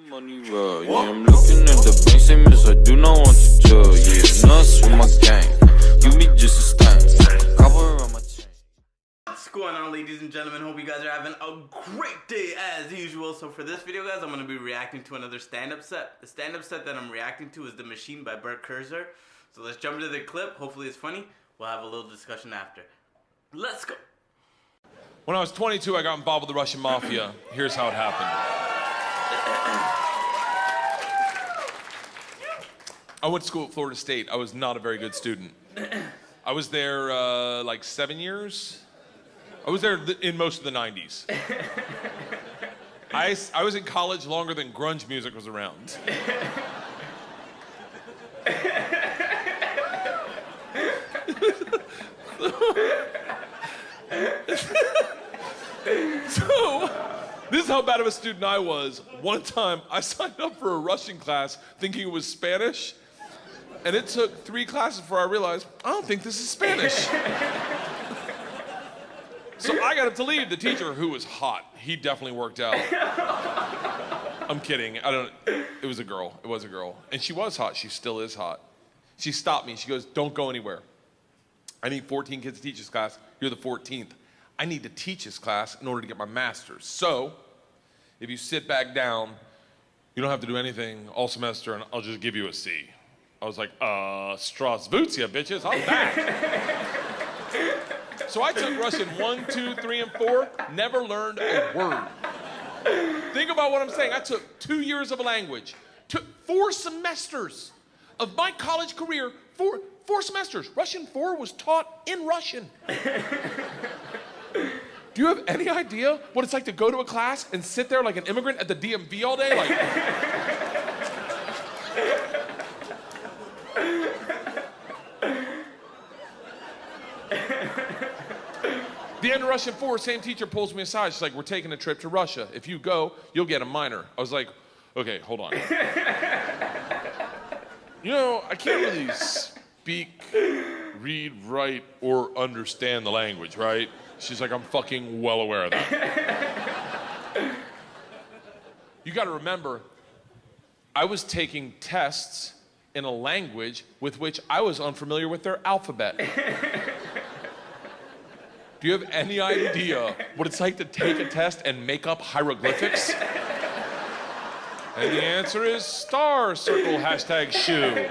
Money roll, yeah, I'm looking at the bank statements, I do not want to jail, yeah, nuts with my gang, you be just a stain, copper on my chain. What's going on, ladies and gentlemen? Hope you guys are having a great day as usual. So for this video, guys, I'm going to be reacting to another stand-up set. The stand-up set that I'm reacting to is The Machine by Bert Kreischer. So let's jump into the clip. Hopefully it's funny. We'll have a little discussion after. Let's go. When I was 22, I got involved with the Russian mafia. Here's how it happened. I went to school at Florida State. I was not a very good student. I was there like 7 years. I was there in most of the 90s. I was in college longer than grunge music was around. So, this is how bad of a student I was. One time, I signed up for a Russian class thinking it was Spanish, and it took 3 classes before I realized, I don't think this is Spanish. So I got up to leave. The teacher, who was hot, he definitely worked out. I'm kidding, it was a girl, it was a girl. And she was hot, she still is hot. She stopped me, she goes, don't go anywhere. I need 14 kids to teach this class, you're the 14th. I need to teach this class in order to get my master's. So, if you sit back down, you don't have to do anything all semester and I'll just give you a C. I was like, Strasvutia, bitches, I'm back. So I took Russian 1, 2, 3, and 4, never learned a word. Think about what I'm saying. I took 2 years of a language, took 4 semesters of my college career, 4 semesters. Russian 4 was taught in Russian. Do you have any idea what it's like to go to a class and sit there like an immigrant at the DMV all day? Like, the end of Russian 4, same teacher pulls me aside. She's like, we're taking a trip to Russia. If you go, you'll get a minor. I was like, okay, hold on. You know, I can't really speak, read, write, or understand the language, right? She's like, I'm fucking well aware of that. You gotta remember, I was taking tests in a language with which I was unfamiliar with their alphabet. Do you have any idea what it's like to take a test and make up hieroglyphics? And the answer is star, circle, hashtag shoe.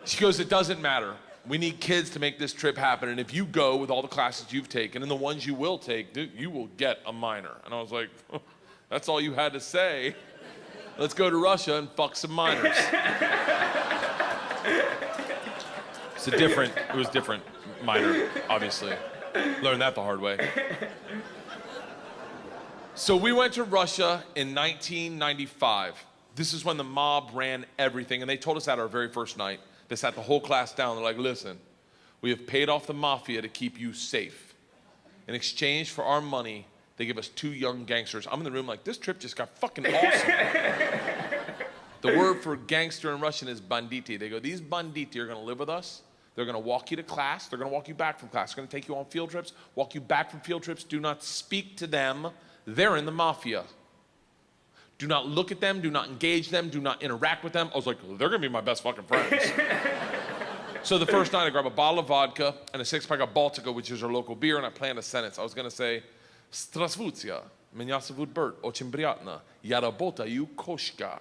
She goes, it doesn't matter. We need kids to make this trip happen. And if you go with all the classes you've taken and the ones you will take, dude, you will get a minor. And I was like, oh, that's all you had to say. Let's go to Russia and fuck some minors. It was different minor, obviously. Learned that the hard way. So we went to Russia in 1995. This is when the mob ran everything, and they told us that our very first night. They sat the whole class down. They're like, listen, we have paid off the mafia to keep you safe. In exchange for our money, they give us 2 young gangsters. I'm in the room like, this trip just got fucking awesome. The word for gangster in Russian is banditi. They go, these banditi are gonna live with us. They're gonna walk you to class. They're gonna walk you back from class. They're gonna take you on field trips, walk you back from field trips. Do not speak to them. They're in the mafia. Do not look at them, do not engage them, do not interact with them. I was like, they're gonna be my best fucking friends. So the first night I grabbed a bottle of vodka and a 6-pack of Baltica, which is our local beer, and I planned a sentence. I was gonna say, Strasvutia, меня зовут Bert, очень приятно, я работаю кошка.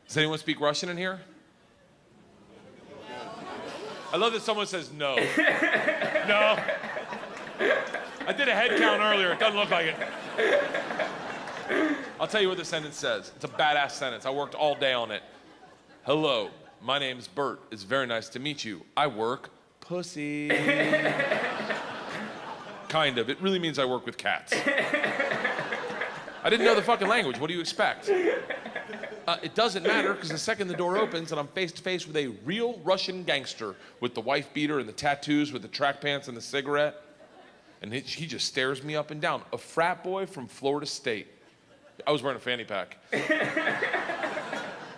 Does anyone speak Russian in here? I love that someone says no. No. I did a head count earlier, it doesn't look like it. I'll tell you what the sentence says. It's a badass sentence. I worked all day on it. Hello, my name's Bert. It's very nice to meet you. I work pussy. Kind of. It really means I work with cats. I didn't know the fucking language. What do you expect? It doesn't matter, because the second the door opens and I'm face to face with a real Russian gangster with the wife beater and the tattoos with the track pants and the cigarette, and he just stares me up and down. A frat boy from Florida State. I was wearing a fanny pack.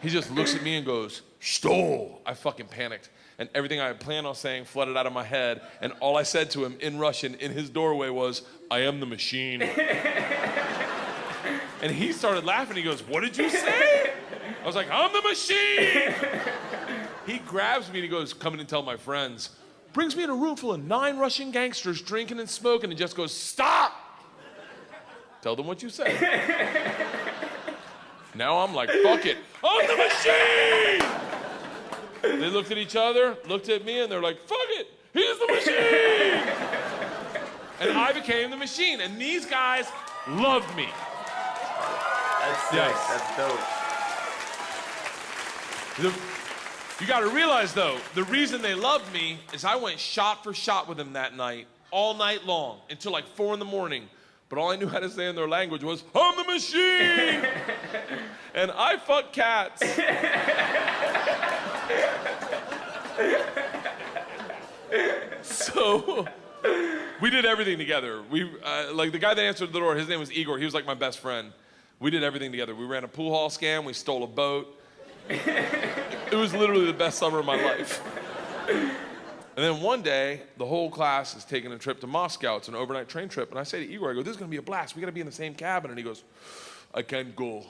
He just looks at me and goes, Stole. I fucking panicked. And everything I had planned on saying flooded out of my head. And all I said to him in Russian in his doorway was, I am the machine. And he started laughing. He goes, what did you say? I was like, I'm the machine. He grabs me and he goes, come in and tell my friends. Brings me in a room full of 9 Russian gangsters drinking and smoking and just goes, stop. Tell them what you said. Now I'm like, fuck it. I'm the machine. They looked at each other, looked at me, and they're like, fuck it. He's the machine. And I became the machine. And these guys loved me. That's sick. Yes. That's dope. You got to realize, though, the reason they loved me is I went shot for shot with them that night, all night long, until like 4 in the morning. But all I knew how to say in their language was, I'm the machine! And I fuck cats. So, we did everything together. Like the guy that answered the door, his name was Igor. He was like my best friend. We did everything together. We ran a pool hall scam. We stole a boat. It was literally the best summer of my life. And then one day, the whole class is taking a trip to Moscow. It's an overnight train trip. And I say to Igor, I go, this is going to be a blast. We got to be in the same cabin. And he goes, I can't go.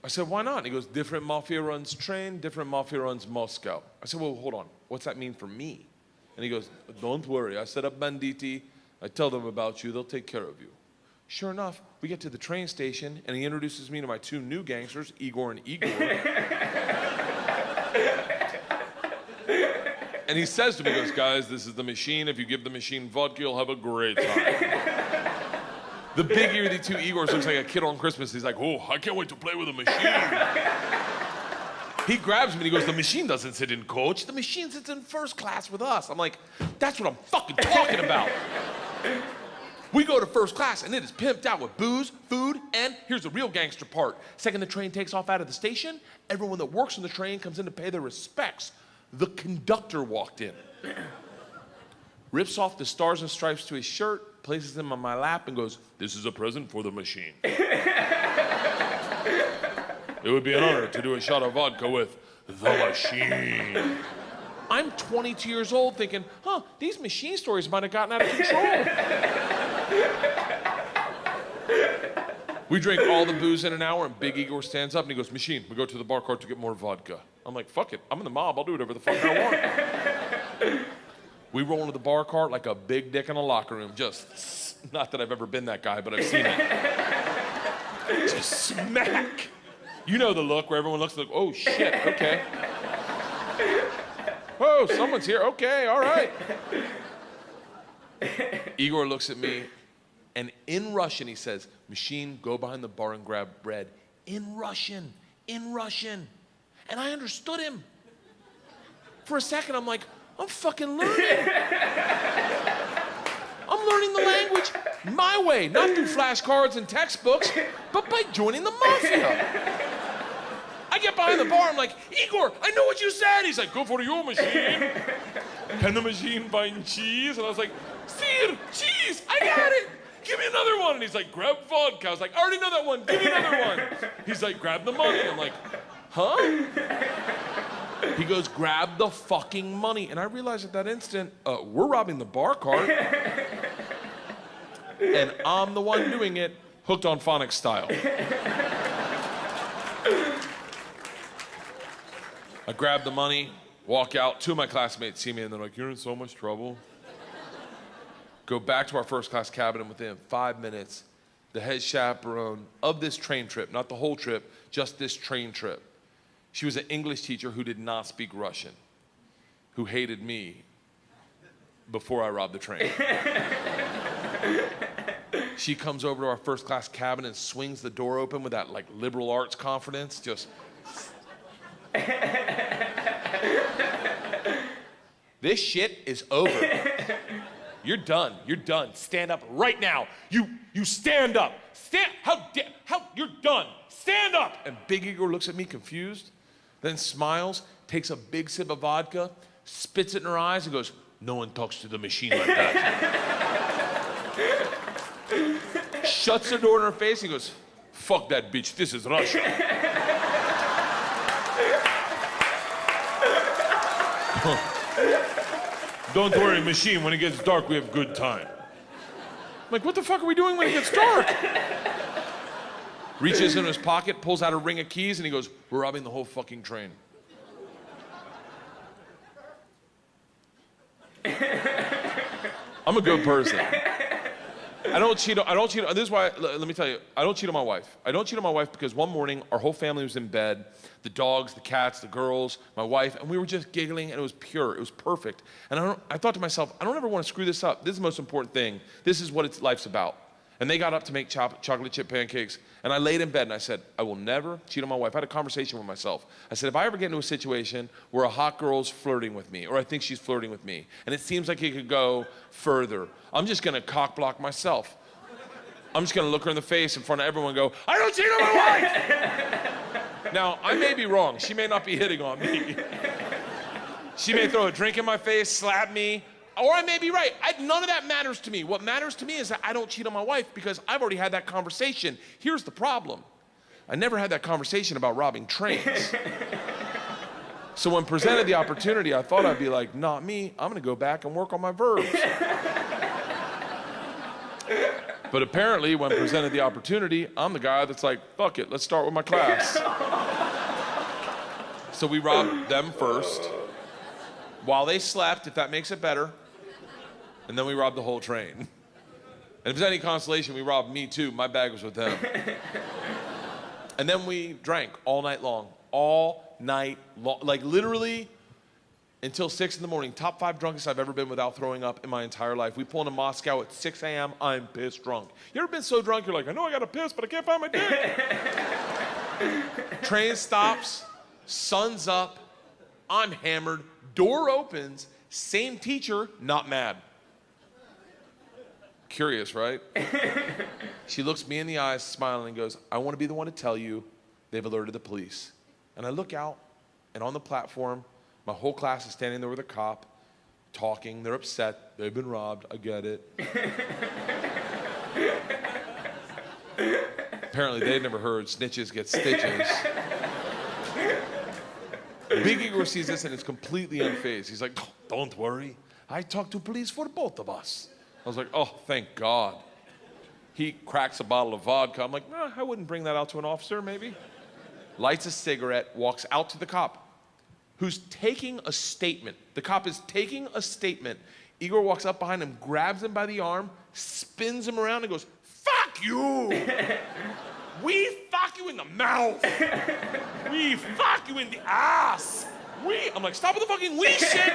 I said, why not? And he goes, different mafia runs train, different mafia runs Moscow. I said, well, hold on. What's that mean for me? And he goes, don't worry. I set up banditti. I tell them about you. They'll take care of you. Sure enough, we get to the train station, and he introduces me to my 2 new gangsters, Igor and Igor. And he says to me, he goes, guys, this is the machine. If you give the machine vodka, you'll have a great time. The big ear of the 2 Igors looks like a kid on Christmas. He's like, oh, I can't wait to play with a machine. He grabs me and he goes, the machine doesn't sit in coach. The machine sits in first class with us. I'm like, that's what I'm fucking talking about. We go to first class and it is pimped out with booze, food, and here's the real gangster part. Second the train takes off out of the station, everyone that works on the train comes in to pay their respects. The conductor walked in, rips off the stars and stripes to his shirt, places them on my lap and goes, this is a present for the machine. It would be an honor to do a shot of vodka with the machine. I'm 22 years old thinking, these machine stories might have gotten out of control. We drink all the booze in an hour, and Big Igor stands up and he goes, machine, we go to the bar cart to get more vodka. I'm like, fuck it, I'm in the mob, I'll do whatever the fuck I want. We roll into the bar cart like a big dick in a locker room. Just, not that I've ever been that guy, but I've seen it. Just smack. You know the look where everyone looks like, oh shit, okay. Whoa, someone's here, okay, all right. Igor looks at me, and in Russian he says, machine, go behind the bar and grab bread. In Russian. And I understood him. For a second, I'm like, I'm fucking learning. I'm learning the language my way, not through flashcards and textbooks, but by joining the mafia. I get behind the bar, I'm like, Igor, I know what you said. He's like, go for your machine. Can the machine find cheese? And I was like, Sir, cheese, I got it. Give me another one. And he's like, grab vodka. I was like, I already know that one, give me another one. He's like, grab the money. I'm like, huh? He goes, grab the fucking money. And I realized at that instant, we're robbing the bar cart. And I'm the one doing it, hooked on phonics style. I grab the money, walk out. 2 of my classmates see me and they're like, you're in so much trouble. Go back to our first class cabin, and within 5 minutes, the head chaperone of this train trip, not the whole trip, just this train trip. She was an English teacher who did not speak Russian, who hated me before I robbed the train. She comes over to our first class cabin and swings the door open with that like liberal arts confidence, just. This shit is over. You're done. Stand up right now. You stand up. You're done. Stand up. And Big Igor looks at me confused, then smiles, takes a big sip of vodka, spits it in her eyes and goes, no one talks to the machine like that. Shuts the door in her face and goes, fuck that bitch, this is Russia. Don't worry, machine. When it gets dark, we have good time. I'm like, what the fuck are we doing when it gets dark? Reaches in his pocket, pulls out a ring of keys, and he goes, we're robbing the whole fucking train. I'm a good person. I don't cheat. This is why, let me tell you, I don't cheat on my wife. I don't cheat on my wife because one morning, our whole family was in bed, the dogs, the cats, the girls, my wife, and we were just giggling, and it was pure. It was perfect. And I thought to myself, I don't ever want to screw this up. This is the most important thing. This is what life's about. And they got up to make chocolate chip pancakes, and I laid in bed and I said, I will never cheat on my wife. I had a conversation with myself. I said, if I ever get into a situation where a hot girl's flirting with me, or I think she's flirting with me, and it seems like it could go further, I'm just gonna cock block myself. I'm just gonna look her in the face in front of everyone and go, I don't cheat on my wife! Now, I may be wrong. She may not be hitting on me. She may throw a drink in my face, slap me, or I may be right. None of that matters to me. What matters to me is that I don't cheat on my wife because I've already had that conversation. Here's the problem. I never had that conversation about robbing trains. So when presented the opportunity, I thought I'd be like, not me. I'm gonna go back and work on my verbs. But apparently, when presented the opportunity, I'm the guy that's like, fuck it, let's start with my class. So we robbed them first, while they slept, if that makes it better, and then we robbed the whole train. And if there's any consolation, we robbed me too. My bag was with them. And then we drank all night long. All night long. Like literally until 6 in the morning. Top 5 drunkest I've ever been without throwing up in my entire life. We pull into Moscow at 6 a.m. I'm pissed drunk. You ever been so drunk you're like, I know I gotta piss, but I can't find my dick? Train stops, sun's up, I'm hammered, door opens, same teacher, not mad. Curious, right? She looks me in the eyes, smiling, and goes, I want to be the one to tell you they've alerted the police. And I look out, and on the platform, my whole class is standing there with a cop, talking. They're upset. They've been robbed. I get it. Apparently, they'd never heard snitches get stitches. Big Igor sees this and is completely unfazed. He's like, oh, don't worry. I talked to police for both of us. I was like, oh, thank God. He cracks a bottle of vodka. I'm like, I wouldn't bring that out to an officer, maybe. Lights a cigarette, walks out to the cop, who's taking a statement. The cop is taking a statement. Igor walks up behind him, grabs him by the arm, spins him around, and goes, fuck you! We fuck you in the mouth! We fuck you in the ass! I'm like, stop with the fucking we shit!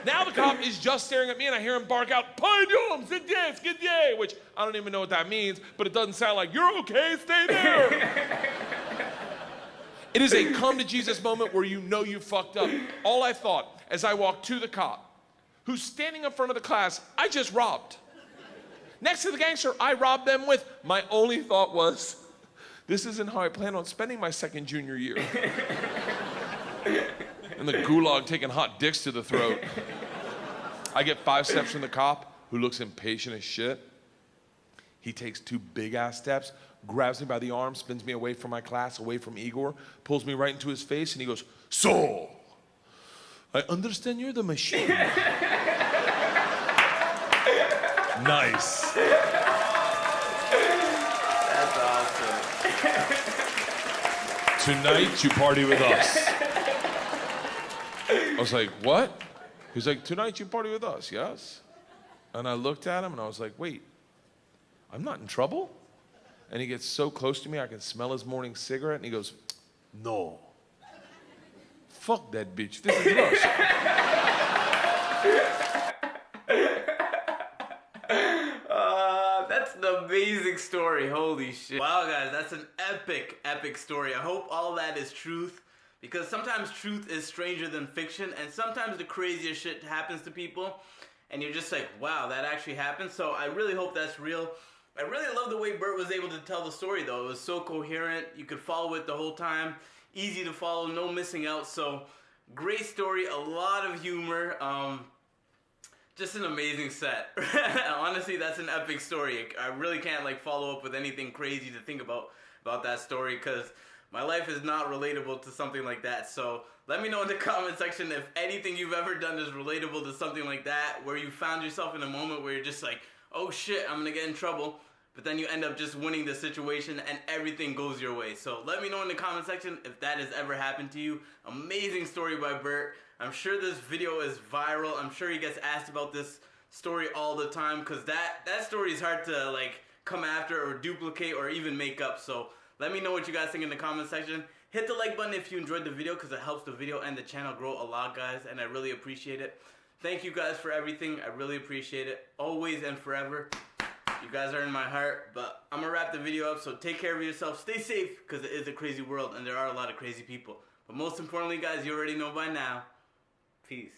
Now the cop is just staring at me and I hear him bark out, Pardon, zidye, which I don't even know what that means, but it doesn't sound like, you're okay, stay there! It is a come to Jesus moment where you know you fucked up. All I thought as I walked to the cop, who's standing in front of the class I just robbed. Next to the gangster I robbed them with, my only thought was, this isn't how I plan on spending my second junior year. And the gulag taking hot dicks to the throat. I get 5 steps from the cop, who looks impatient as shit. He takes 2 big-ass steps, grabs me by the arm, spins me away from my class, away from Igor, pulls me right into his face, and he goes, so, I understand you're the machine. Nice. That's awesome. Tonight, you party with us. I was like, what? He's like, tonight you party with us, yes? And I looked at him and I was like, wait, I'm not in trouble? And he gets so close to me, I can smell his morning cigarette, and he goes, no. Fuck that bitch, this is Russia. That's an amazing story, holy shit. Wow, guys, that's an epic, epic story. I hope all that is truth. Because sometimes truth is stranger than fiction, and sometimes the craziest shit happens to people, and you're just like, wow, that actually happened. So I really hope that's real. I really love the way Bert was able to tell the story, though. It was so coherent. You could follow it the whole time. Easy to follow, no missing out. So great story, a lot of humor. Just an amazing set. Honestly, that's an epic story. I really can't follow up with anything crazy to think about that story, because My life is not relatable to something like that. So let me know in the comment section if anything you've ever done is relatable to something like that, where you found yourself in a moment where you're just like, oh shit, I'm gonna get in trouble. But then you end up just winning the situation and everything goes your way. So let me know in the comment section if that has ever happened to you. Amazing story by Bert. I'm sure this video is viral. I'm sure he gets asked about this story all the time, because that story is hard to like come after or duplicate or even make up. So let me know what you guys think in the comment section. Hit the like button if you enjoyed the video, because it helps the video and the channel grow a lot, guys, and I really appreciate it. Thank you guys for everything. I really appreciate it. Always and forever. You guys are in my heart. But I'm going to wrap the video up, so take care of yourself. Stay safe, because it is a crazy world and there are a lot of crazy people. But most importantly, guys, you already know by now. Peace.